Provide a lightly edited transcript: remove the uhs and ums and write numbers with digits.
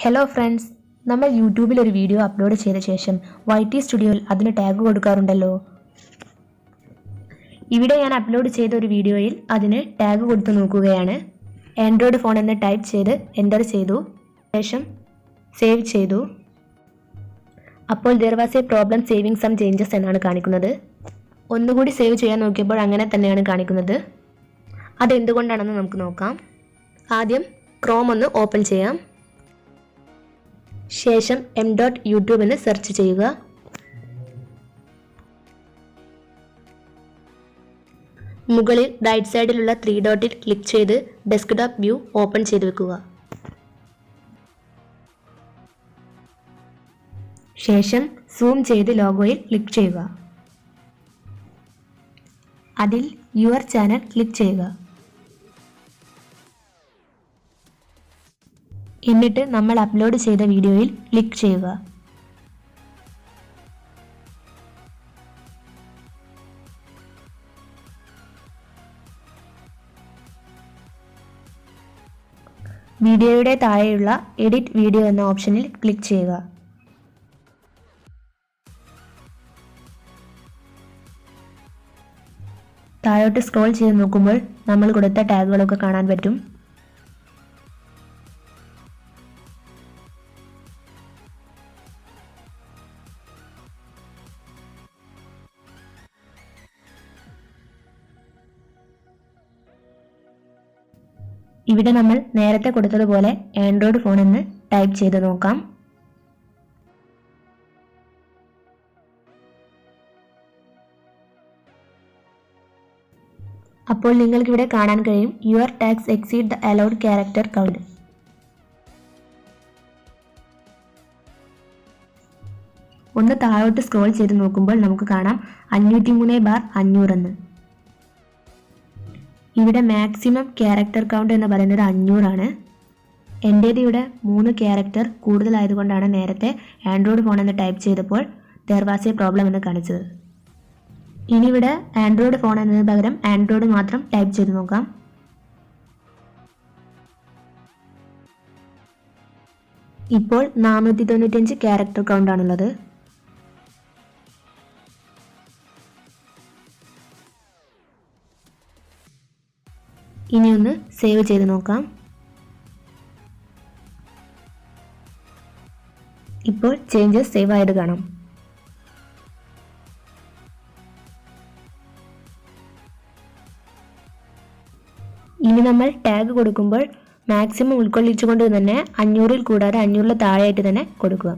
Hello friends, നമ്മൾ യൂട്യൂബിൽ ഒരു വീഡിയോ അപ്ലോഡ് ചെയ്ത ശേഷം YT സ്റ്റുഡിയോയിൽ അതിന് ടാഗ് കൊടുക്കാറുണ്ടല്ലോ. ഇവിടെ ഞാൻ അപ്ലോഡ് ചെയ്ത ഒരു വീഡിയോയിൽ അതിന് ടാഗ് കൊടുത്തു നോക്കുകയാണ്. ആൻഡ്രോയിഡ് ഫോൺ എന്ന് ടൈപ്പ് ചെയ്ത് എൻ്റർ ചെയ്തു, ശേഷം സേവ് ചെയ്തു. അപ്പോൾ there was a problem saving some changes എന്നാണ് കാണിക്കുന്നത്. ഒന്നുകൂടി സേവ് ചെയ്യാൻ നോക്കിയപ്പോൾ അങ്ങനെ തന്നെയാണ് കാണിക്കുന്നത്. അതെന്തുകൊണ്ടാണെന്ന് നമുക്ക് നോക്കാം. ആദ്യം ക്രോം ഒന്ന് ഓപ്പൺ ചെയ്യാം. ശേഷം m.youtube എന്ന് സെർച്ച് ചെയ്യുക. മുകളിൽ റൈറ്റ് സൈഡിലുള്ള 3 ഡോട്ടിൽ ക്ലിക്ക് ചെയ്ത് ഡെസ്ക്ടോപ്പ് വ്യൂ ഓപ്പൺ ചെയ്ത് വെക്കുക. ശേഷം സൂം ചെയ്ത് ലോഗോയിൽ ക്ലിക്ക് ചെയ്യുക. അതിൽ യുവർ ചാനൽ ക്ലിക്ക് ചെയ്യുക. എന്നിട്ട് നമ്മൾ അപ്ലോഡ് ചെയ്ത വീഡിയോയിൽ ക്ലിക്ക് ചെയ്യുക. വീഡിയോയുടെ താഴെയുള്ള എഡിറ്റ് വീഡിയോ എന്ന ഓപ്ഷനിൽ ക്ലിക്ക് ചെയ്യുക. താഴോട്ട് സ്ക്രോൾ ചെയ്ത് നോക്കുമ്പോൾ നമ്മൾ കൊടുത്ത ടാഗുകളൊക്കെ കാണാൻ പറ്റും. ഇവിടെ നമ്മൾ നേരത്തെ കൊടുത്തതുപോലെ ആൻഡ്രോയിഡ് ഫോൺ എന്ന് ടൈപ്പ് ചെയ്ത് നോക്കാം. അപ്പോൾ നിങ്ങൾക്കിവിടെ കാണാൻ കഴിയും your tags exceed the allowed character count. ഒന്ന് താഴോട്ട് സ്ക്രോൾ ചെയ്ത് നോക്കുമ്പോൾ നമുക്ക് കാണാം 503/500 എന്ന്. ഇവിടെ മാക്സിമം ക്യാരക്ടർ കൗണ്ട് എന്ന് പറയുന്നത് 500 ആണ്. എൻ്റേത് ഇവിടെ 3 ക്യാരക്ടർ കൂടുതലായതുകൊണ്ടാണ് നേരത്തെ ആൻഡ്രോയിഡ് ഫോൺ എന്ന് ടൈപ്പ് ചെയ്തപ്പോൾ there was a problem എന്ന് കാണിച്ചത്. ഇനി ഇവിടെ ആൻഡ്രോയിഡ് ഫോൺ എന്നതിന് പകരം ആൻഡ്രോയിഡ് മാത്രം ടൈപ്പ് ചെയ്ത് നോക്കാം. ഇപ്പോൾ 495 ക്യാരക്ടർ കൗണ്ട് ആണുള്ളത്. ഇനി ഒന്ന് സേവ് ചെയ്ത് നോക്കാം. ഇപ്പോൾ ചേഞ്ചസ് സേവ് ആയത് കാണാം. ഇനി നമ്മൾ ടാഗ് കൊടുക്കുമ്പോൾ മാക്സിമം ഉൾക്കൊള്ളിച്ചുകൊണ്ട് തന്നെ 500-ൽ കൂടാതെ 500-ൽ താഴെയായിട്ട് തന്നെ കൊടുക്കുക.